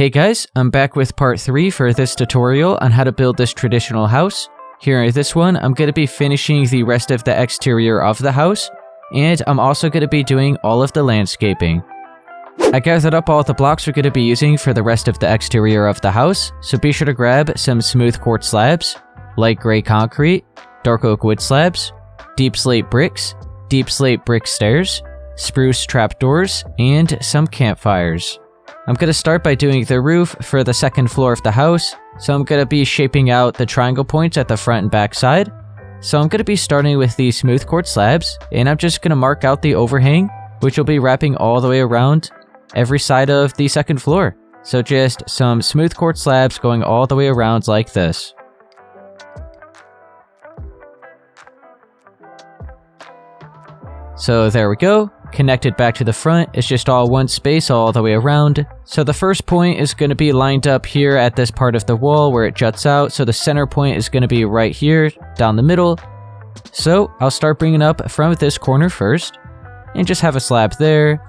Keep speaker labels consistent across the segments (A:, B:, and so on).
A: Hey guys, I'm back with part 3 for this tutorial on how to build this traditional house. Here in this one, I'm going to be finishing the rest of the exterior of the house, and I'm also going to be doing all of the landscaping. I gathered up all the blocks we're going to be using for the rest of the exterior of the house, so be sure to grab some smooth quartz slabs, light gray concrete, dark oak wood slabs, deep slate bricks, deep slate brick stairs, spruce trapdoors, and some campfires. I'm going to start by doing the roof for the second floor of the house, so I'm going to be shaping out the triangle points at the front and back side. So I'm going to be starting with the smooth quartz slabs, and I'm just going to mark out the overhang, which will be wrapping all the way around every side of the second floor. So just some smooth quartz slabs going all the way around like this. So there we go. Connected back to the front, it's just all one space all the way around. So the first point is going to be lined up here at this part of the wall where it juts out, so the center point is going to be right here, down the middle. So I'll start bringing up from this corner first, and just have a slab there.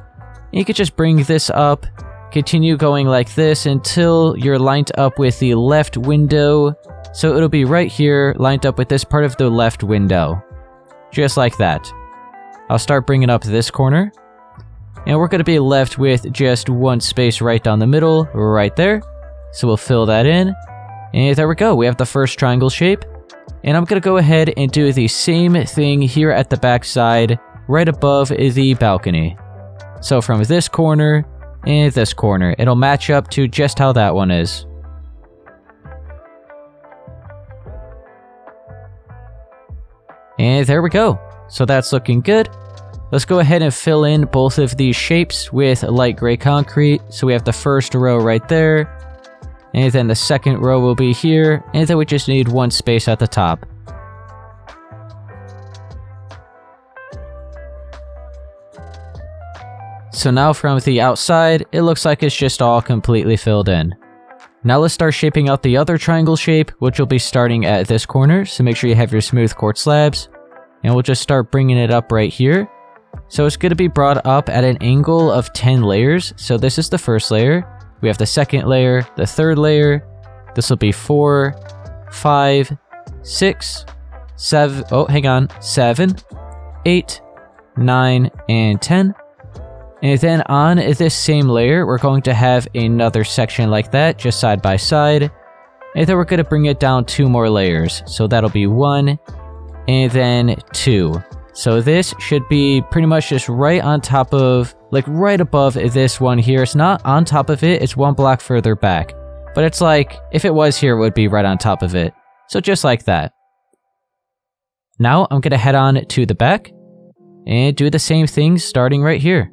A: You could just bring this up, continue going like this until you're lined up with the left window. So it'll be right here, lined up with this part of the left window. Just like that. I'll start bringing up this corner, and we're going to be left with just one space right down the middle, right there. So we'll fill that in, and there we go. We have the first triangle shape, and I'm going to go ahead and do the same thing here at the back side, right above the balcony. So from this corner and this corner, it'll match up to just how that one is. And there we go. So that's looking good. Let's go ahead and fill in both of these shapes with light gray concrete. So we have the first row right there, and then the second row will be here, and then we just need one space at the top. So now from the outside, it looks like it's just all completely filled in. Now let's start shaping out the other triangle shape, which will be starting at this corner, so make sure you have your smooth quartz slabs. And we'll just start bringing it up right here. So it's going to be brought up at an angle of 10 layers. So this is the first layer. We have the second layer, the third layer. This will be 4, 5, 6, 7, oh, hang on, 7, 8, 9, and 10. And then on this same layer, we're going to have another section like that, just side by side. And then we're going to bring it down 2 more layers. So that'll be 1, and then 2. So this should be pretty much just right on top of, like right above this one here. It's not on top of it, it's one block further back. But it's like, if it was here, it would be right on top of it. So just like that. Now I'm going to head on to the back and do the same thing starting right here.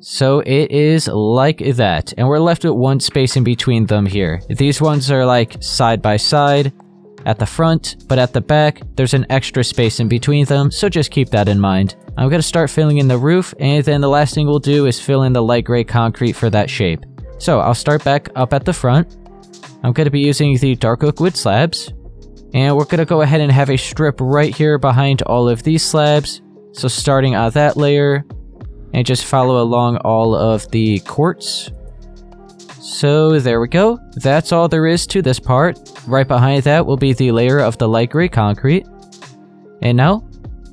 A: So it is like that, and we're left with one space in between them here. These ones are like side by side at the front, but at the back, there's an extra space in between them, so just keep that in mind. I'm going to start filling in the roof, and then the last thing we'll do is fill in the light gray concrete for that shape. So I'll start back up at the front. I'm going to be using the dark oak wood slabs, and we're going to go ahead and have a strip right here behind all of these slabs. So starting on that layer, and just follow along all of the quartz. So there we go. That's all there is to this part. Right behind that will be the layer of the light gray concrete. And now,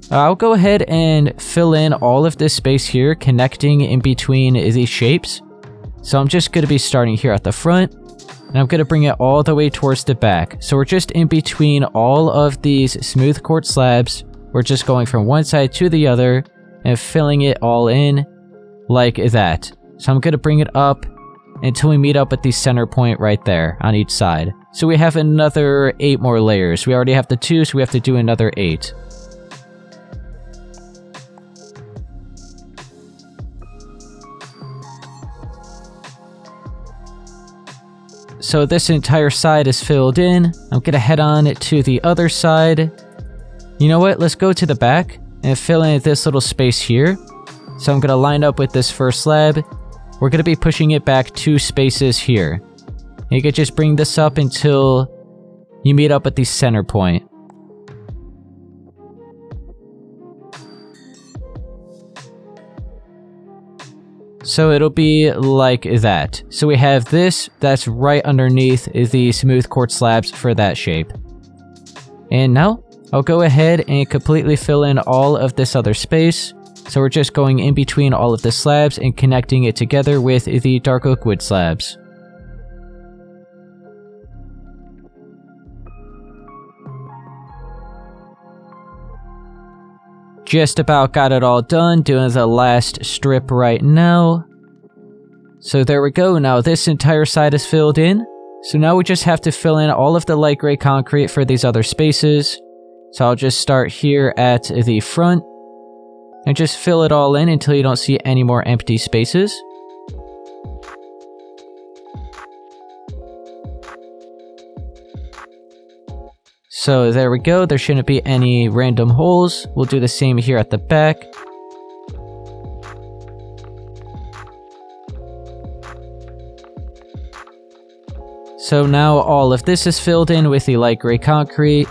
A: I'll go ahead and fill in all of this space here, connecting in between these shapes. So I'm just going to be starting here at the front, and I'm going to bring it all the way towards the back. So we're just in between all of these smooth quartz slabs. We're just going from one side to the other, and filling it all in like that. So I'm going to bring it up until we meet up at the center point right there on each side. So we have another 8 more layers. We already have the 2, so we have to do another 8. So this entire side is filled in. I'm going to head on to the other side. You know what? Let's go to the back and fill in this little space here. So I'm going to line up with this first slab. We're going to be pushing it back 2 spaces here. You could just bring this up until you meet up at the center point. So it'll be like that. So we have this that's right underneath the smooth quartz slabs for that shape. And now I'll go ahead and completely fill in all of this other space. So we're just going in between all of the slabs and connecting it together with the dark oak wood slabs. Just about got it all done, doing the last strip right now. So there we go, now this entire side is filled in. So now we just have to fill in all of the light gray concrete for these other spaces. So I'll just start here at the front and just fill it all in until you don't see any more empty spaces. So there we go, there shouldn't be any random holes. We'll do the same here at the back. So now all of this is filled in with the light gray concrete.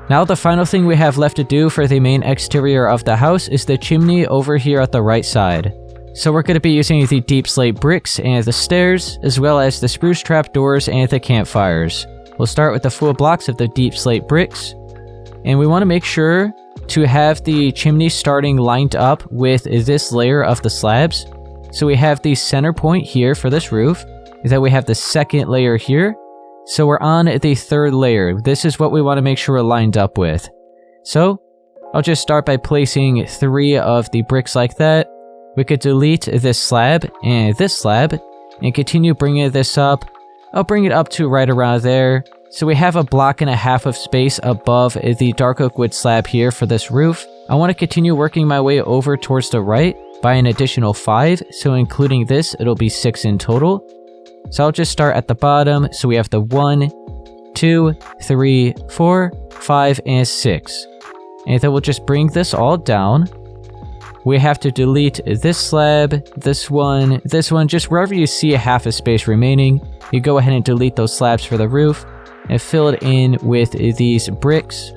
A: Now the final thing we have left to do for the main exterior of the house is the chimney over here at the right side. So we're going to be using the deep slate bricks and the stairs, as well as the spruce trap doors and the campfires. We'll start with the full blocks of the deep slate bricks, and we want to make sure to have the chimney starting lined up with this layer of the slabs. So we have the center point here for this roof, then we have the second layer here. So we're on the third layer. This is what we want to make sure we're lined up with. So I'll just start by placing 3 of the bricks like that. We could delete this slab and continue bringing this up. I'll bring it up to right around there. So we have a block and a half of space above the dark oak wood slab here for this roof. I want to continue working my way over towards the right by an additional 5. So including this, it'll be 6 in total. So I'll just start at the bottom. So we have the 1, 2, 3, 4, 5, and 6. And then we'll just bring this all down. We have to delete this slab, this one, just wherever you see a half a space remaining. You go ahead and delete those slabs for the roof and fill it in with these bricks.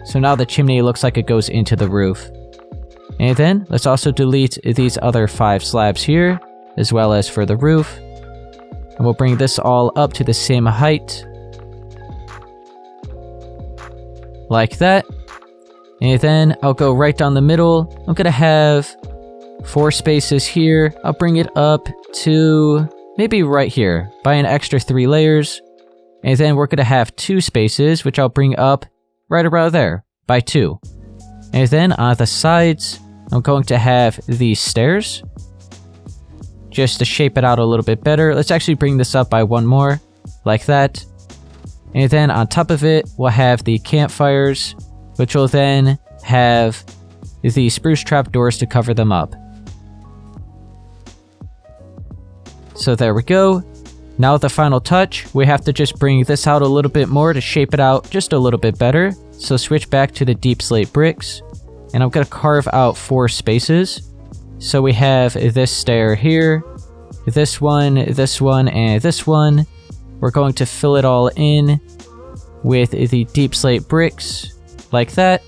A: So now the chimney looks like it goes into the roof. And then let's also delete these other 5 slabs here, as well as for the roof. And we'll bring this all up to the same height. Like that. And then I'll go right down the middle. I'm gonna have 4 spaces here. I'll bring it up to maybe right here by an extra 3 layers. And then we're gonna have 2 spaces, which I'll bring up right around there by 2. And then on the sides, I'm going to have these stairs just to shape it out a little bit better. Let's actually bring this up by 1 more, like that. And then on top of it, we'll have the campfires, which will then have the spruce trap doors to cover them up. So there we go. Now the final touch, we have to just bring this out a little bit more to shape it out just a little bit better. So switch back to the deep slate bricks, and I'm going to carve out 4 spaces. So we have this stair here, this one, and this one. We're going to fill it all in with the deep slate bricks, like that.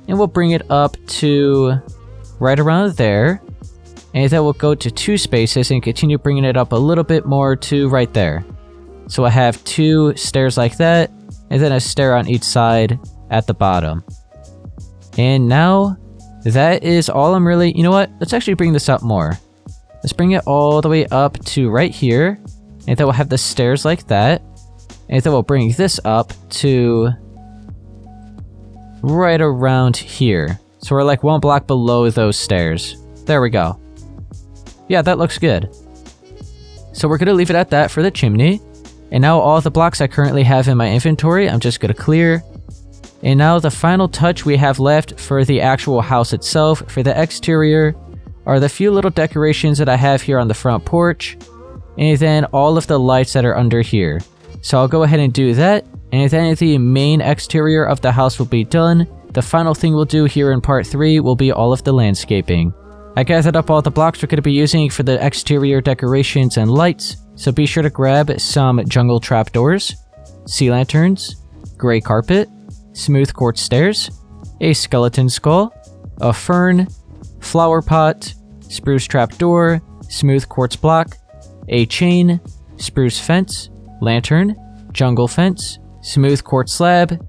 A: And we'll bring it up to right around there. And then we'll go to 2 spaces and continue bringing it up a little bit more to right there. So I have 2 stairs like that, and then a stair on each side at the bottom. And now that is all I'm really... You know what? Let's actually bring this up more. Let's bring it all the way up to right here. And then we'll have the stairs like that. And then we'll bring this up to right around here. So we're like 1 block below those stairs. There we go. Yeah, that looks good. So we're going to leave it at that for the chimney. And now all the blocks I currently have in my inventory, I'm just going to clear. And now the final touch we have left for the actual house itself, for the exterior, are the few little decorations that I have here on the front porch. And then all of the lights that are under here. So I'll go ahead and do that. And then the main exterior of the house will be done. The final thing we'll do here in part 3 will be all of the landscaping. I gathered up all the blocks we're going to be using for the exterior decorations and lights. So be sure to grab some jungle trapdoors, sea lanterns, gray carpet, smooth quartz stairs, a skeleton skull, a fern, flower pot, spruce trapdoor, smooth quartz block, a chain, spruce fence, lantern, jungle fence, smooth quartz slab,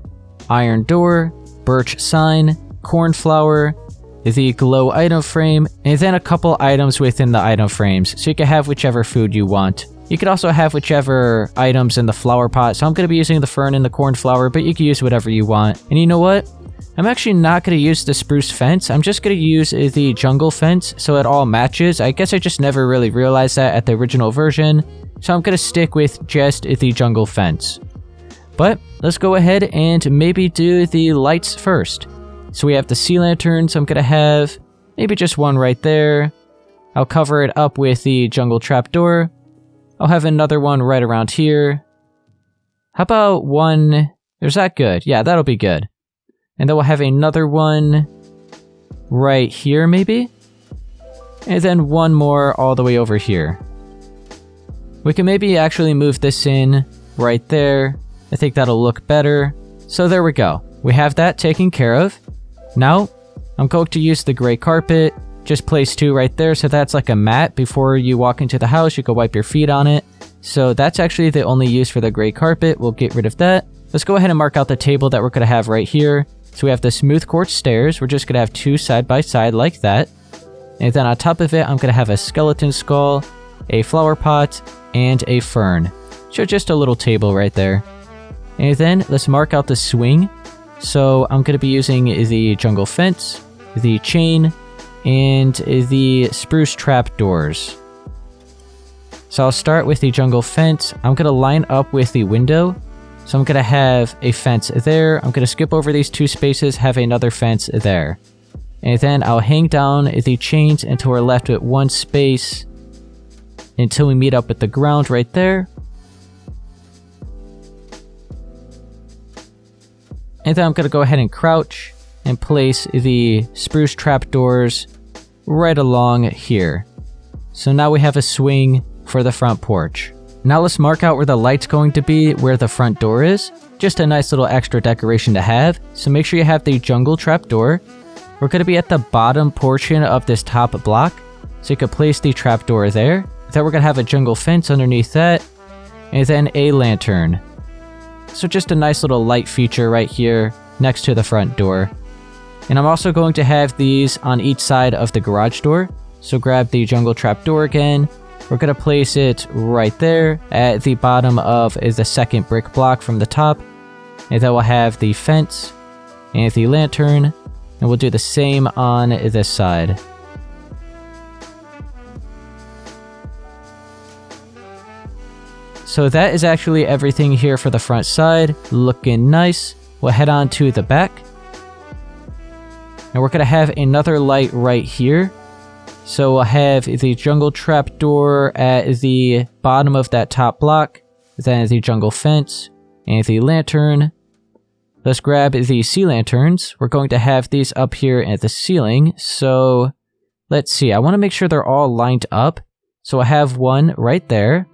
A: iron door, birch sign, cornflower, the glow item frame, and then a couple items within the item frames, so you can have whichever food you want. You could also have whichever items in the flower pot, so I'm going to be using the fern and the cornflower, but you can use whatever you want. And you know what? I'm actually not going to use the spruce fence, I'm just going to use the jungle fence so it all matches. I guess I just never really realized that at the original version, so I'm going to stick with just the jungle fence. But let's go ahead and maybe do the lights first. So we have the sea lantern, so I'm going to have maybe just one right there. I'll cover it up with the jungle trapdoor. I'll have another one right around here. How about one? Is that good? Yeah, that'll be good. And then we'll have another one right here, maybe? And then one more all the way over here. We can maybe actually move this in right there. I think that'll look better. So there we go. We have that taken care of. Now, I'm going to use the gray carpet. Just place 2 right there, so that's like a mat. Before you walk into the house, you can wipe your feet on it. So that's actually the only use for the gray carpet. We'll get rid of that. Let's go ahead and mark out the table that we're going to have right here. So we have the smooth quartz stairs. We're just going to have 2 side by side like that. And then on top of it, I'm going to have a skeleton skull, a flower pot, and a fern. So just a little table right there. And then let's mark out the swing. So I'm going to be using the jungle fence, the chain, and the spruce trap doors. So I'll start with the jungle fence. I'm going to line up with the window. So I'm going to have a fence there. I'm going to skip over these 2 spaces, have another fence there. And then I'll hang down the chains until we're left with 1 space until we meet up with the ground right there. And then I'm going to go ahead and crouch and place the spruce trapdoors right along here. So now we have a swing for the front porch. Now let's mark out where the light's going to be, where the front door is. Just a nice little extra decoration to have. So make sure you have the jungle trapdoor. We're going to be at the bottom portion of this top block. So you can place the trapdoor there. Then we're going to have a jungle fence underneath that. And then a lantern. So just a nice little light feature right here next to the front door. And I'm also going to have these on each side of the garage door. So grab the jungle trapdoor again. We're going to place it right there at the bottom of the second brick block from the top. And then we'll have the fence and the lantern. And we'll do the same on this side. So that is actually everything here for the front side. Looking nice. We'll head on to the back. And we're going to have another light right here. So we'll have the jungle trapdoor at the bottom of that top block. Then the jungle fence and the lantern. Let's grab the sea lanterns. We're going to have these up here at the ceiling. So let's see. I want to make sure they're all lined up. So we'll have one right there.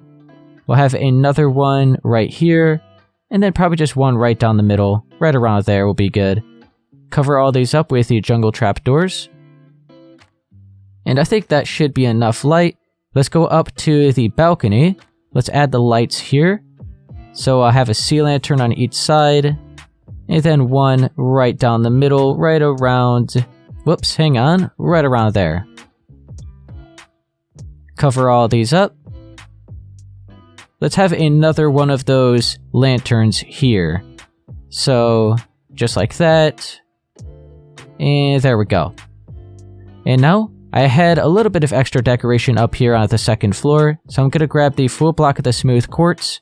A: We'll have another one right here, and then probably just one right down the middle, right around there will be good. Cover all these up with the jungle trapdoors. And I think that should be enough light. Let's go up to the balcony. Let's add the lights here. So I'll have a sea lantern on each side, and then one right down the middle, right around, whoops, hang on, right around there. Cover all these up. Let's have another one of those lanterns here. So, just like that. And there we go. And now, I had a little bit of extra decoration up here on the second floor. So I'm going to grab the full block of the smooth quartz.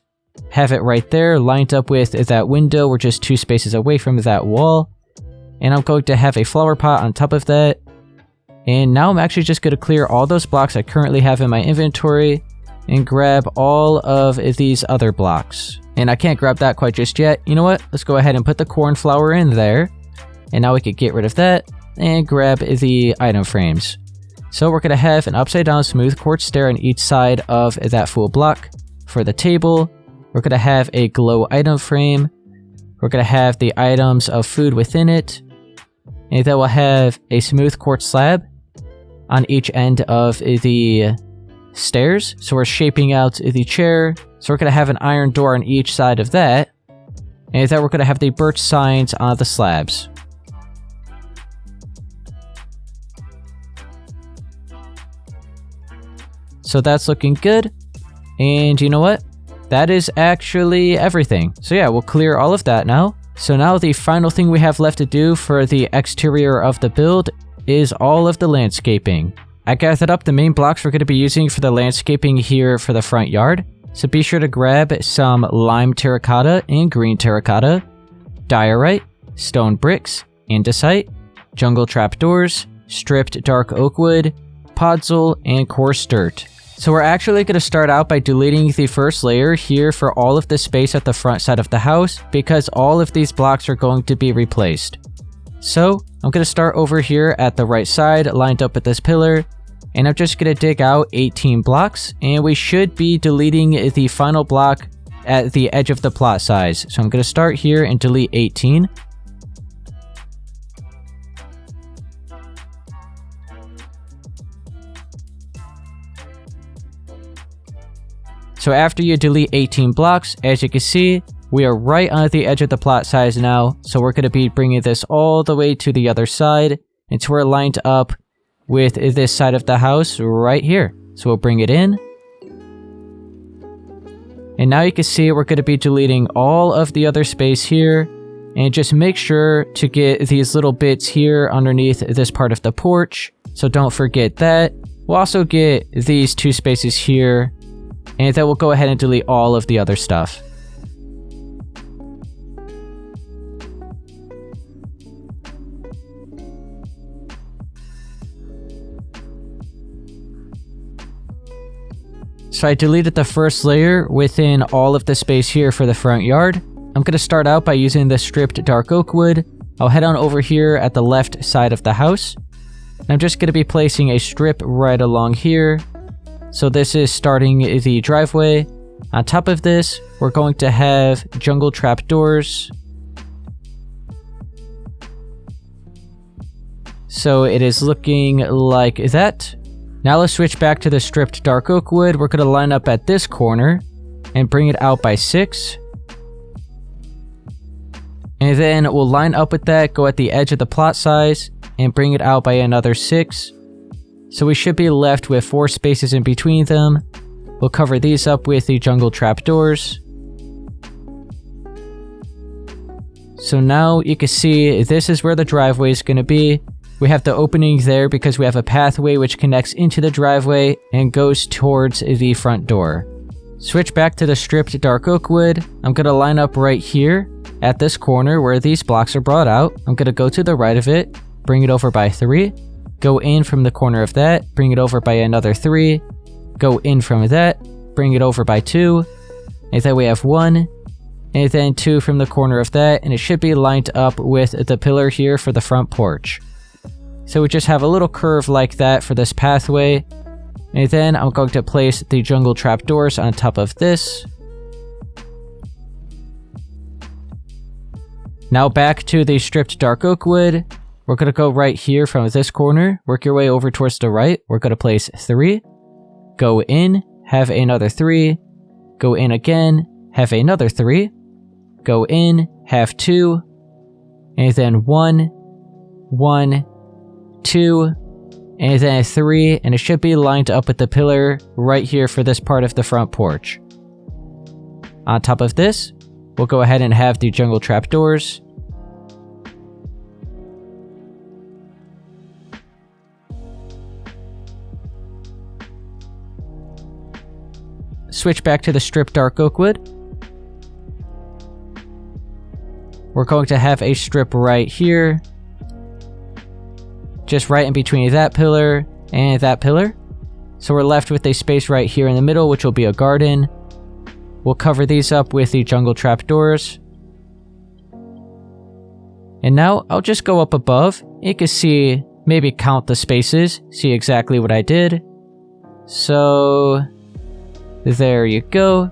A: Have it right there, lined up with that window. We're just 2 spaces away from that wall. And I'm going to have a flower pot on top of that. And now I'm actually just going to clear all those blocks I currently have in my inventory. And grab all of these other blocks. And I can't grab that quite just yet. You know what? Let's go ahead and put the cornflower in there. And now we can get rid of that. And grab the item frames. So we're going to have an upside down smooth quartz stair on each side of that full block. For the table, we're going to have a glow item frame. We're going to have the items of food within it. And then we'll have a smooth quartz slab on each end of the stairs. So we're shaping out the chair. So we're going to have an iron door on each side of that. And then we're going to have the birch signs on the slabs. So that's looking good. And you know what? That is actually everything. So yeah, we'll clear all of that now. So now the final thing we have left to do for the exterior of the build is all of the landscaping. I gathered up the main blocks we're going to be using for the landscaping here for the front yard. So be sure to grab some lime terracotta and green terracotta, diorite, stone bricks, andesite, jungle trapdoors, stripped dark oak wood, podzol, and coarse dirt. So we're actually going to start out by deleting the first layer here for all of the space at the front side of the house because all of these blocks are going to be replaced. So I'm going to start over here at the right side lined up with this pillar, and I'm just going to dig out 18 blocks, and we should be deleting the final block at the edge of the plot size. So I'm going to start here and delete 18. So after you delete 18 blocks, as you can see, we are right on the edge of the plot size now. So we're going to be bringing this all the way to the other side until we're lined up with this side of the house right here. So we'll bring it in. And now you can see we're going to be deleting all of the other space here. And just make sure to get these little bits here underneath this part of the porch. So don't forget that. We'll also get these two spaces here. And then we'll go ahead and delete all of the other stuff. So I deleted the first layer within all of the space here for the front yard. I'm going to start out by using the stripped dark oak wood. I'll head on over here at the left side of the house. And I'm just going to be placing a strip right along here. So this is starting the driveway. On top of this, we're going to have jungle trapdoors. So it is looking like that. Now let's switch back to the stripped dark oak wood. We're going to line up at this corner and bring it out by 6. And then we'll line up with that, go at the edge of the plot size, and bring it out by another 6. So we should be left with 4 spaces in between them. We'll cover these up with the jungle trapdoors. So now you can see this is where the driveway is going to be. We have the opening there because we have a pathway which connects into the driveway and goes towards the front door. Switch back to the stripped dark oak wood. I'm going to line up right here at this corner where these blocks are brought out. I'm going to go to the right of it, bring it over by 3. Go in from the corner of that, bring it over by another 3. Go in from that, bring it over by 2. And then we have 1. And then 2 from the corner of that, and it should be lined up with the pillar here for the front porch. So we just have a little curve like that for this pathway. And then I'm going to place the jungle trapdoors on top of this. Now back to the stripped dark oak wood. We're going to go right here from this corner, work your way over towards the right. We're going to place 3, go in, have another 3, go in again, have another 3, go in, have 2, and then 1, 1, 2, and then 3, and it should be lined up with the pillar right here for this part of the front porch. On top of this, we'll go ahead and have the jungle trapdoors. Switch back to the stripped dark oak wood. We're going to have a strip right here. Just right in between that pillar and that pillar. So we're left with a space right here in the middle, which will be a garden. We'll cover these up with the jungle trapdoors. And now I'll just go up above. You can see, maybe count the spaces, see exactly what I did. So there you go.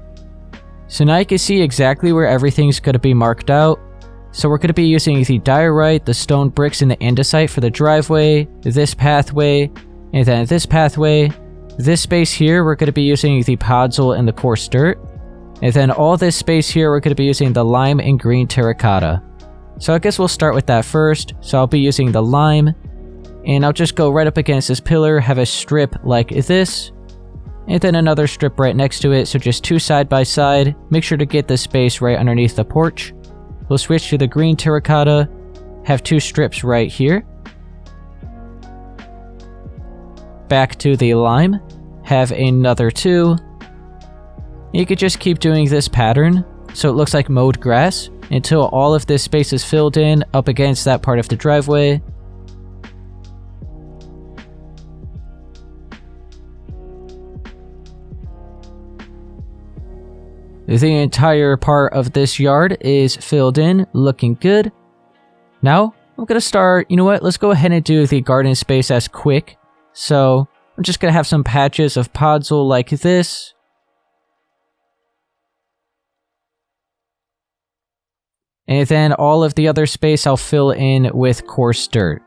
A: So now you can see exactly where everything's going to be marked out. So we're going to be using the diorite, the stone bricks, and the andesite for the driveway, this pathway, and then this pathway. This space here, we're going to be using the podzol and the coarse dirt. And then all this space here, we're going to be using the lime and green terracotta. So I guess we'll start with that first. So I'll be using the lime. And I'll just go right up against this pillar, have a strip like this. And then another strip right next to it, so just two side by side. Make sure to get the space right underneath the porch. We'll switch to the green terracotta. Have two strips right here. Back to the lime. Have another two. You could just keep doing this pattern, so it looks like mowed grass, until all of this space is filled in up against that part of the driveway. The entire part of this yard is filled in, looking good. Now, I'm going to start, you know what, let's go ahead and do the garden space as quick. So, I'm just going to have some patches of podzol like this. And then all of the other space I'll fill in with coarse dirt.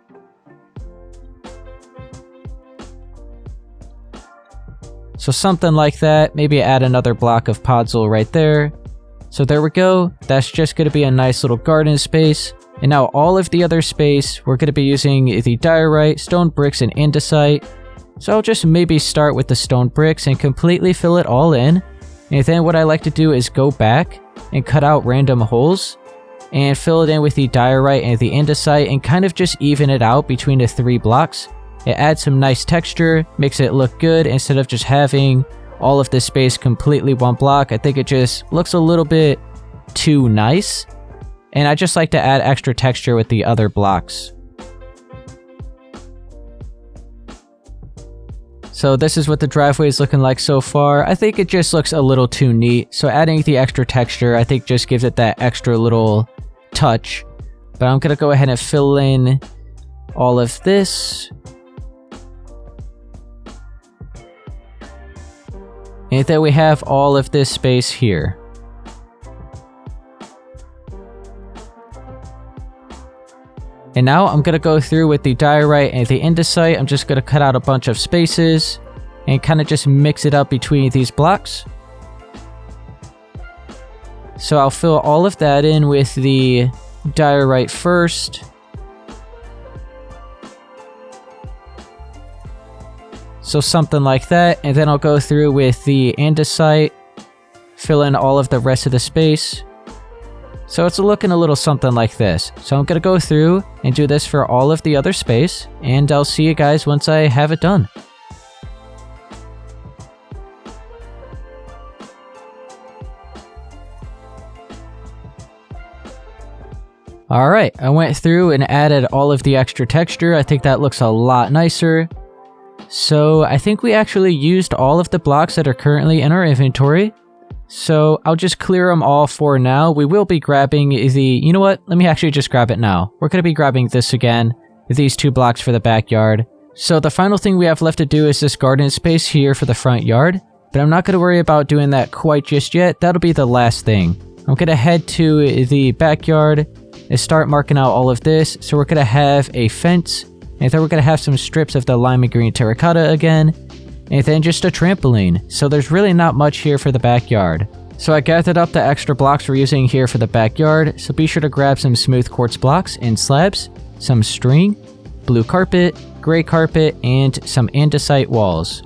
A: So something like that, maybe add another block of podzol right there. So there we go, that's just going to be a nice little garden space. And now all of the other space, we're going to be using the diorite, stone bricks, and andesite. So I'll just maybe start with the stone bricks and completely fill it all in. And then what I like to do is go back and cut out random holes and fill it in with the diorite and the andesite and kind of just even it out between the 3 blocks. It adds some nice texture, makes it look good instead of just having all of this space completely one block. I think it just looks a little bit too nice. And I just like to add extra texture with the other blocks. So this is what the driveway is looking like so far. I think it just looks a little too neat. So adding the extra texture, I think just gives it that extra little touch. But I'm going to go ahead and fill in all of this. And then we have all of this space here. And now I'm going to go through with the diorite and the andesite. I'm just going to cut out a bunch of spaces and kind of just mix it up between these blocks. So I'll fill all of that in with the diorite first. So something like that, and then I'll go through with the andesite, fill in all of the rest of the space. So it's looking a little something like this. So I'm going to go through and do this for all of the other space, and I'll see you guys once I have it done. Alright, I went through and added all of the extra texture. I think that looks a lot nicer. So I think we actually used all of the blocks that are currently in our inventory. So I'll just clear them all for now. We will be grabbing you know what? Let me actually just grab it now. We're going to be grabbing this again, these 2 blocks for the backyard. So the final thing we have left to do is this garden space here for the front yard. But I'm not going to worry about doing that quite just yet. That'll be the last thing. I'm going to head to the backyard and start marking out all of this. So we're going to have a fence. And then we're going to have some strips of the lime and green terracotta again. And then just a trampoline. So there's really not much here for the backyard. So I gathered up the extra blocks we're using here for the backyard. So be sure to grab some smooth quartz blocks and slabs, some string, blue carpet, gray carpet, and some andesite walls.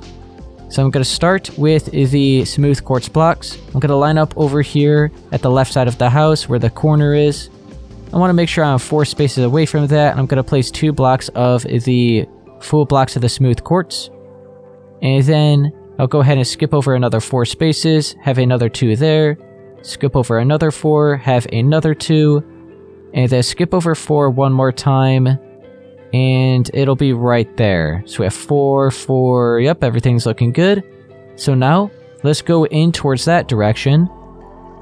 A: So I'm going to start with the smooth quartz blocks. I'm going to line up over here at the left side of the house where the corner is. I want to make sure I'm 4 spaces away from that, and I'm going to place 2 blocks of the full blocks of the smooth quartz. And then I'll go ahead and skip over another 4 spaces, have another 2 there, skip over another 4, have another 2, and then skip over 4 one more time, and it'll be right there. So we have 4, 4, yep, everything's looking good. So now, let's go in towards that direction,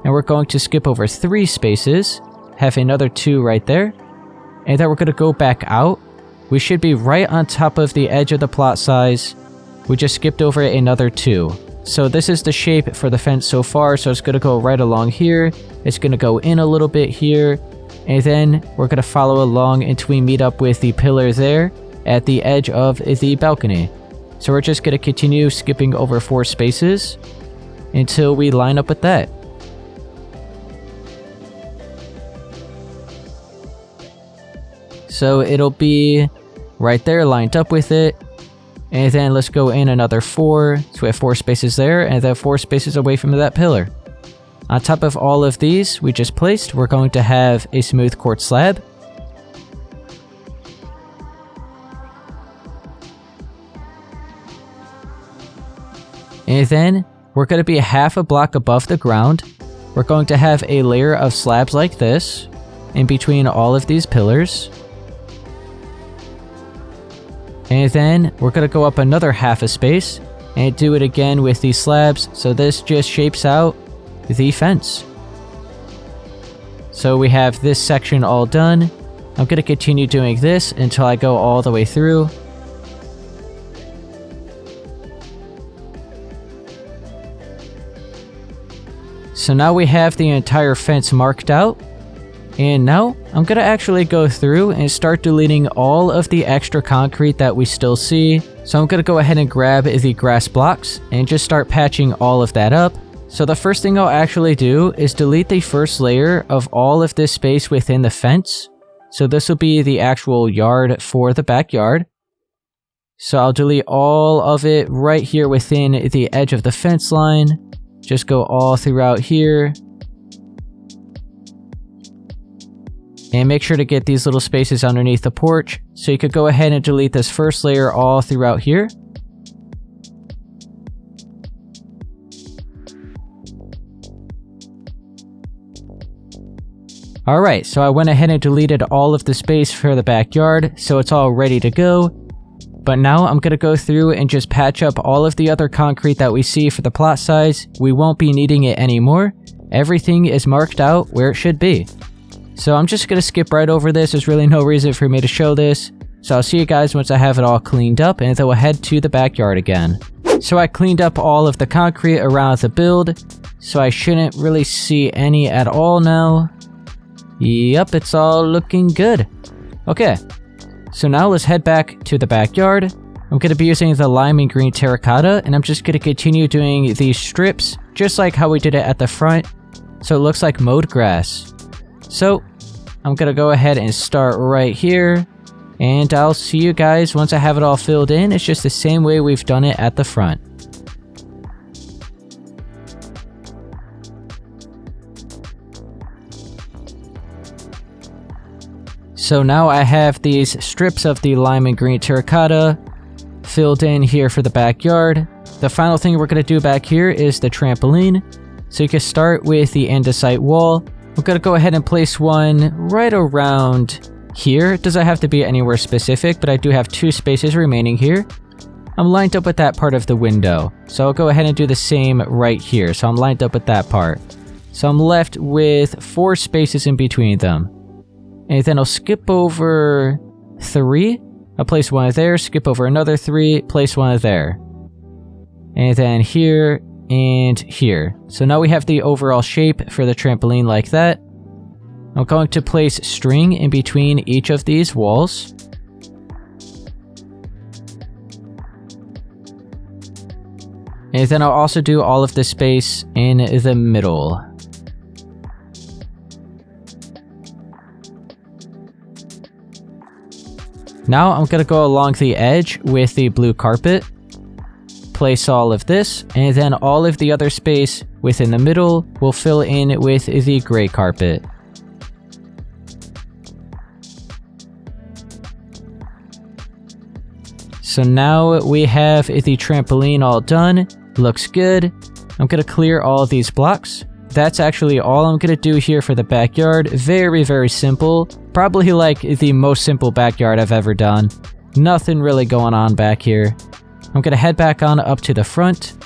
A: and we're going to skip over 3 spaces, have another 2 right there, and then we're going to go back out. We should be right on top of the edge of the plot size. We just skipped over another 2. So this is the shape for the fence so far, so it's going to go right along here. It's going to go in a little bit here, and then we're going to follow along until we meet up with the pillar there at the edge of the balcony. So we're just going to continue skipping over 4 spaces until we line up with that. So it'll be right there lined up with it. And then let's go in another 4. So we have 4 spaces there and then 4 spaces away from that pillar. On top of all of these we just placed, we're going to have a smooth quartz slab. And then we're going to be half a block above the ground. We're going to have a layer of slabs like this in between all of these pillars. And then we're going to go up another half a space and do it again with these slabs. So this just shapes out the fence. So we have this section all done. I'm going to continue doing this until I go all the way through. So now we have the entire fence marked out. And now I'm going to actually go through and start deleting all of the extra concrete that we still see. So I'm going to go ahead and grab the grass blocks and just start patching all of that up. So the first thing I'll actually do is delete the first layer of all of this space within the fence. So this will be the actual yard for the backyard. So I'll delete all of it right here within the edge of the fence line. Just go all throughout here. And make sure to get these little spaces underneath the porch. So you could go ahead and delete this first layer all throughout here. Alright, so I went ahead and deleted all of the space for the backyard, so it's all ready to go. But now I'm going to go through and just patch up all of the other concrete that we see for the plot size. We won't be needing it anymore. Everything is marked out where it should be. So I'm just going to skip right over this. There's really no reason for me to show this. So I'll see you guys once I have it all cleaned up, and then we'll head to the backyard again. So I cleaned up all of the concrete around the build, so I shouldn't really see any at all now. Yep, it's all looking good. Okay, so now let's head back to the backyard. I'm going to be using the lime and green terracotta, and I'm just going to continue doing these strips, just like how we did it at the front, so it looks like mowed grass. So, I'm going to go ahead and start right here, and I'll see you guys once I have it all filled in. It's just the same way we've done it at the front. So now I have these strips of the lime and green terracotta filled in here for the backyard. The final thing we're going to do back here is the trampoline. So you can start with the andesite wall. We're going to go ahead and place one right around here. It doesn't have to be anywhere specific, but I do have 2 spaces remaining here. I'm lined up with that part of the window. So I'll go ahead and do the same right here. So I'm lined up with that part. So I'm left with 4 spaces in between them. And then I'll skip over 3. I'll place one there, skip over another 3, place one there. And then here and here. So now we have the overall shape for the trampoline like that. I'm going to place string in between each of these walls. And then I'll also do all of the space in the middle. Now I'm going to go along the edge with the blue carpet, place all of this, and then all of the other space within the middle will fill in with the gray carpet. So now we have the trampoline all done. Looks good. I'm going to clear all of these blocks. That's actually all I'm going to do here for the backyard. Very, very simple. Probably like the most simple backyard I've ever done. Nothing really going on back here. I'm going to head back on up to the front.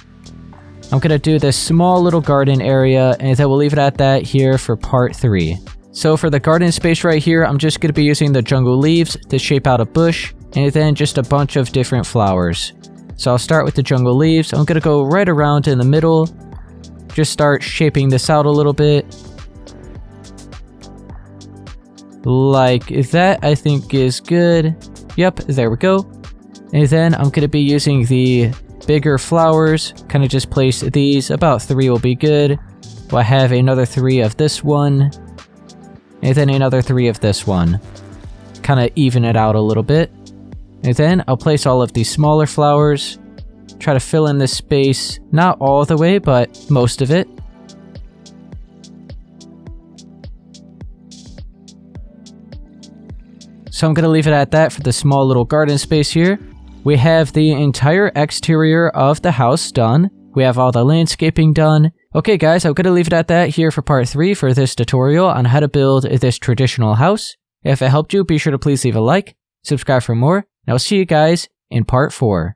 A: I'm going to do this small little garden area, and then we'll leave it at that here for part 3. So for the garden space right here, I'm just going to be using the jungle leaves to shape out a bush, and then just a bunch of different flowers. So I'll start with the jungle leaves. I'm going to go right around in the middle. Just start shaping this out a little bit. Like that, I think is good. Yep, there we go. And then I'm going to be using the bigger flowers, kind of just place these, about 3 will be good. We'll have another 3 of this one, and then another 3 of this one. Kind of even it out a little bit. And then I'll place all of these smaller flowers, try to fill in this space, not all the way, but most of it. So I'm going to leave it at that for the small little garden space here. We have the entire exterior of the house done. We have all the landscaping done. Okay guys, I'm going to leave it at that here for part 3 for this tutorial on how to build this traditional house. If it helped you, be sure to please leave a like, subscribe for more, and I'll see you guys in part 4.